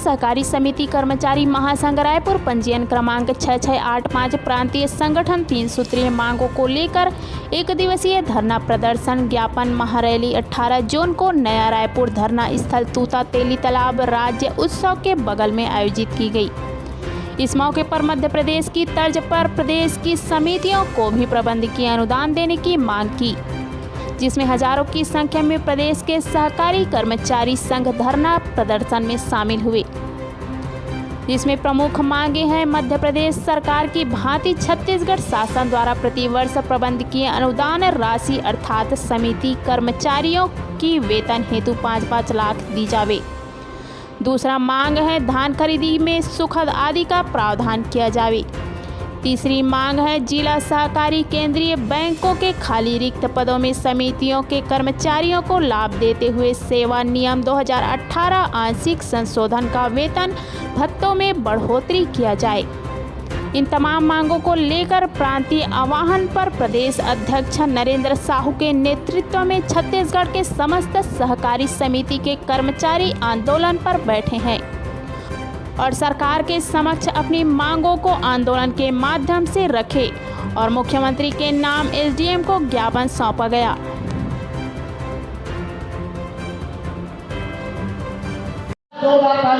सहकारी समिति कर्मचारी महासंघ रायपुर पंजीयन क्रमांक 6685 प्रांतीय संगठन 3 सूत्रीय मांगों को लेकर एक दिवसीय धरना प्रदर्शन ज्ञापन महारैली 18 जून को नया रायपुर धरना स्थल तूता तेली तालाब राज्य उत्सव के बगल में आयोजित की गई। इस मौके पर मध्य प्रदेश की तर्ज पर प्रदेश की समितियों को भी प्रबंधकीय अनुदान देने की मांग की, जिसमें हजारों की संख्या में प्रदेश के सहकारी कर्मचारी संघ धरना प्रदर्शन में शामिल हुए। जिसमें प्रमुख मांगे हैं मध्य प्रदेश सरकार की भांति छत्तीसगढ़ शासन द्वारा प्रतिवर्ष प्रबंधकीय अनुदान राशि अर्थात समिति कर्मचारियों की वेतन हेतु 5-5 लाख दी जावे। दूसरा मांग है धान खरीदी में सुखद आदि का प्रावधान किया जावे। तीसरी मांग है जिला सहकारी केंद्रीय बैंकों के खाली रिक्त पदों में समितियों के कर्मचारियों को लाभ देते हुए सेवा नियम 2018 आंशिक संशोधन का वेतन भत्तों में बढ़ोतरी किया जाए। इन तमाम मांगों को लेकर प्रांतीय आह्वान पर प्रदेश अध्यक्ष नरेंद्र साहू के नेतृत्व में छत्तीसगढ़ के समस्त सहकारी समिति के कर्मचारी आंदोलन पर बैठे हैं और सरकार के समक्ष अपनी मांगों को आंदोलन के माध्यम से रखे और मुख्यमंत्री के नाम एसडीएम को ज्ञापन सौंपा गया।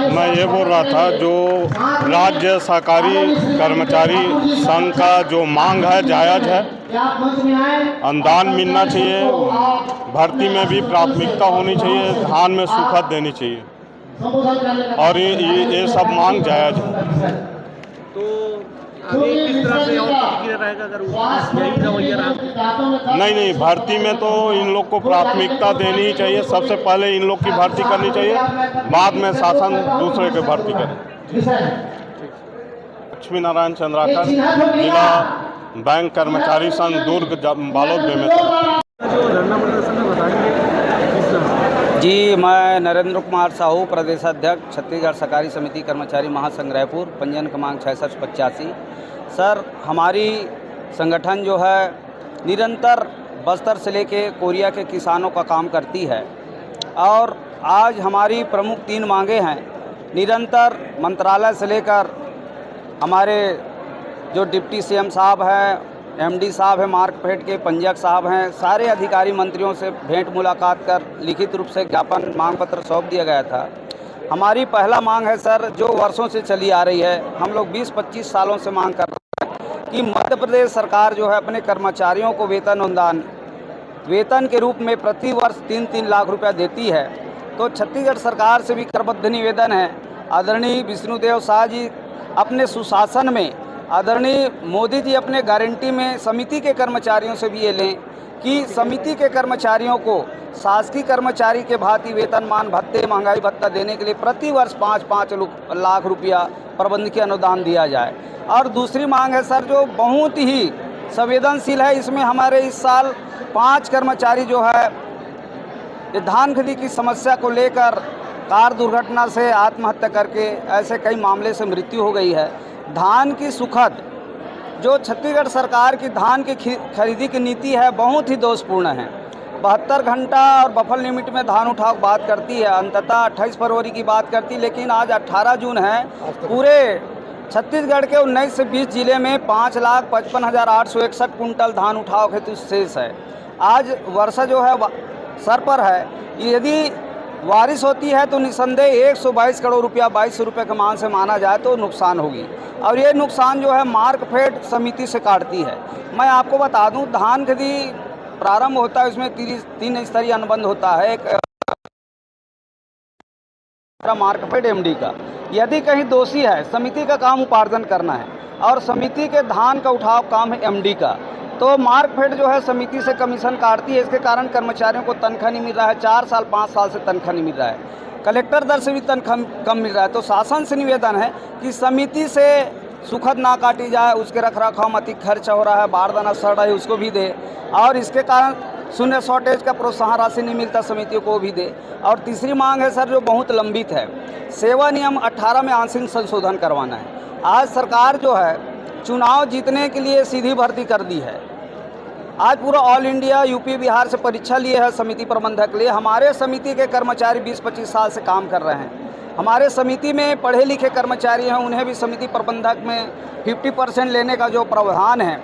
मैं ये बोल रहा था, जो राज्य सहकारी कर्मचारी संघ का जो मांग है जायज़ है, अनुदान मिलना चाहिए, भर्ती में भी प्राथमिकता होनी चाहिए, धान में सुखद देनी चाहिए और ये सब मांग जायज़ है। तो आगे किस तरह से और प्रक्रिया रहेगा अगर यही रवैया रहा? नहीं, भर्ती में तो इन लोग को प्राथमिकता देनी ही चाहिए। सबसे पहले इन लोग की भर्ती करनी चाहिए, बाद में शासन दूसरे की भर्ती करे। लक्ष्मी नारायण चंद्राकर, जिला बैंक कर्मचारी संघ दुर्ग बालोद बेमेतरा। जी, मैं नरेंद्र कुमार साहू, प्रदेश अध्यक्ष छत्तीसगढ़ सहकारी समिति कर्मचारी महासंघ रायपुर, पंजीयन क्रमांक 6685। सर, हमारी संगठन जो है निरंतर बस्तर से लेके कोरिया के किसानों का काम करती है और आज हमारी प्रमुख 3 मांगे हैं। निरंतर मंत्रालय से लेकर हमारे जो डिप्टी सीएम साहब हैं, एमडी साहब हैं, मार्कफेड के पंजीयक साहब हैं, सारे अधिकारी मंत्रियों से भेंट मुलाकात कर लिखित रूप से ज्ञापन मांग पत्र सौंप दिया गया था। हमारी पहला मांग है सर, जो वर्षों से चली आ रही है, हम लोग 20-25 सालों से मांग कर रहे हैं कि मध्य प्रदेश सरकार जो है अपने कर्मचारियों को वेतन अनुदान वेतन के रूप में प्रति वर्ष 3-3 लाख रुपया देती है। तो छत्तीसगढ़ सरकार से भी करबद्ध निवेदन है, आदरणीय विष्णुदेव शाह जी अपने सुशासन में, आदरणीय मोदी जी अपने गारंटी में समिति के कर्मचारियों से भी ये लें कि समिति के कर्मचारियों को शासकीय कर्मचारी के भांति वेतनमान भत्ते, महंगाई भत्ता देने के लिए प्रति वर्ष 5-5 लाख रुपया प्रबंधकीय अनुदान दिया जाए। और दूसरी मांग है सर, जो बहुत ही संवेदनशील है, इसमें हमारे इस साल 5 कर्मचारी जो है ये धान खरीदी की समस्या को लेकर कार दुर्घटना से आत्महत्या करके ऐसे कई मामले से मृत्यु हो गई है। धान की सुखद जो छत्तीसगढ़ सरकार की धान की खरीदी की नीति है बहुत ही दोषपूर्ण है। 72 घंटा और बफर लिमिट में धान उठाव बात करती है, अंततः 28 फरवरी की बात करती, लेकिन आज 18 जून है। पूरे छत्तीसगढ़ के 19 से 20 जिले में 5,55,861 कुंटल धान उठाव हेतु शेष है। आज वर्षा जो है सर पर है, यदि बारिश होती है तो निसंदेह 122 करोड़ रुपया 2200 रुपये के मान से माना जाए तो नुकसान होगी और ये नुकसान जो है मार्कफेड समिति से काटती है। मैं आपको बता दूं, धान खरीदी प्रारंभ होता है, उसमें 3 स्तरीय अनुबंध होता है। एक मार्कफेड एमडी का, यदि कहीं दोषी है, समिति का काम उपार्जन करना है और समिति के धान का उठाव काम है एमडी का, तो मार्कफेड जो है समिति से कमीशन काटती है। इसके कारण कर्मचारियों को तनख्वाह नहीं मिल रहा है, 4 साल 5 साल से तनख्वाह नहीं मिल रहा है, कलेक्टर दर से भी तनख्वाह कम मिल रहा है। तो शासन से निवेदन है कि समिति से सुखद ना काटी जाए, उसके रखरखाव में अधिक खर्च हो रहा है, बारदाना सड़ रहा है, उसको भी दे और इसके कारण शून्य शॉर्टेज का प्रोत्साहन राशि नहीं मिलता समितियों को भी दे। और तीसरी मांग है सर, जो बहुत लंबित है, सेवा नियम 18 में आंशिक संशोधन करवाना है। आज सरकार जो है चुनाव जीतने के लिए सीधी भर्ती कर दी है। आज पूरा ऑल इंडिया यूपी बिहार से परीक्षा लिए है समिति प्रबंधक के लिए। हमारे समिति के कर्मचारी 20-25 साल से काम कर रहे हैं, हमारे समिति में पढ़े लिखे कर्मचारी हैं, उन्हें भी समिति प्रबंधक में 50% लेने का जो प्रावधान है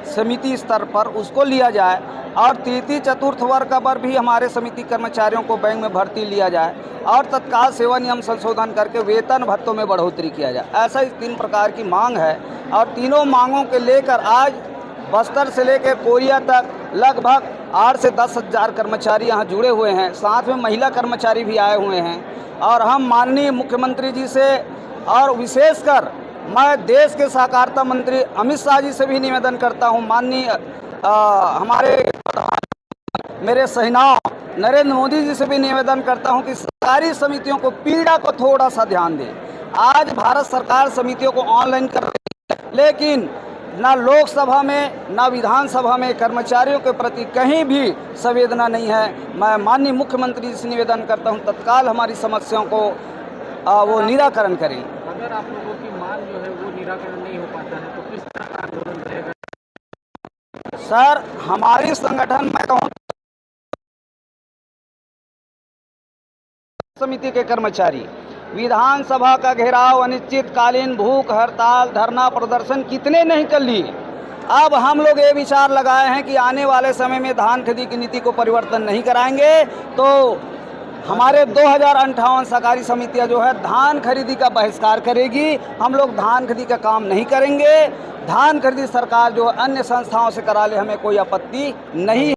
समिति स्तर पर उसको लिया जाए, और तृतीय चतुर्थ वर्ग पर भी हमारे समिति कर्मचारियों को बैंक में भर्ती लिया जाए, और तत्काल सेवा नियम संशोधन करके वेतन भत्तों में बढ़ोतरी किया जाए। ऐसा इस 3 प्रकार की मांग है, और तीनों मांगों के लेकर आज बस्तर से लेकर कोरिया तक लगभग 8 से 10 हज़ार कर्मचारी यहाँ जुड़े हुए हैं। साथ में महिला कर्मचारी भी आए हुए हैं, और हम माननीय मुख्यमंत्री जी से और विशेषकर मैं देश के सहकारिता मंत्री अमित शाह जी से भी निवेदन करता हूँ, माननीय हमारे मेरे सहनाव नरेंद्र मोदी जी से भी निवेदन करता हूं कि सरकारी समितियों को पीड़ा को थोड़ा सा ध्यान दें। आज भारत सरकार समितियों को ऑनलाइन कर रही है, लेकिन ना लोकसभा में ना विधानसभा में कर्मचारियों के प्रति कहीं भी संवेदना नहीं है। मैं माननीय मुख्यमंत्री जी से निवेदन करता हूं तत्काल हमारी समस्याओं को वो निराकरण करें। अगर आप लोगों की मांग जो है वो निराकरण नहीं हो पाता है तो किस तरह का आंदोलन रहेगा? सर, हमारी संगठन में कहूँ समिति के कर्मचारी विधानसभा का घेराव, अनिश्चितकालीन भूख हड़ताल, धरना प्रदर्शन कितने नहीं कर लिए। अब हम लोग ये विचार लगाए हैं कि आने वाले समय में धान खरीदी की नीति को परिवर्तन नहीं कराएंगे तो हमारे 2058 सहकारी समितियां जो है धान खरीदी का बहिष्कार करेगी। हम लोग धान खरीदी का काम नहीं करेंगे। धान खरीदी सरकार जो अन्य संस्थाओं से करा ले, हमें कोई आपत्ति नहीं।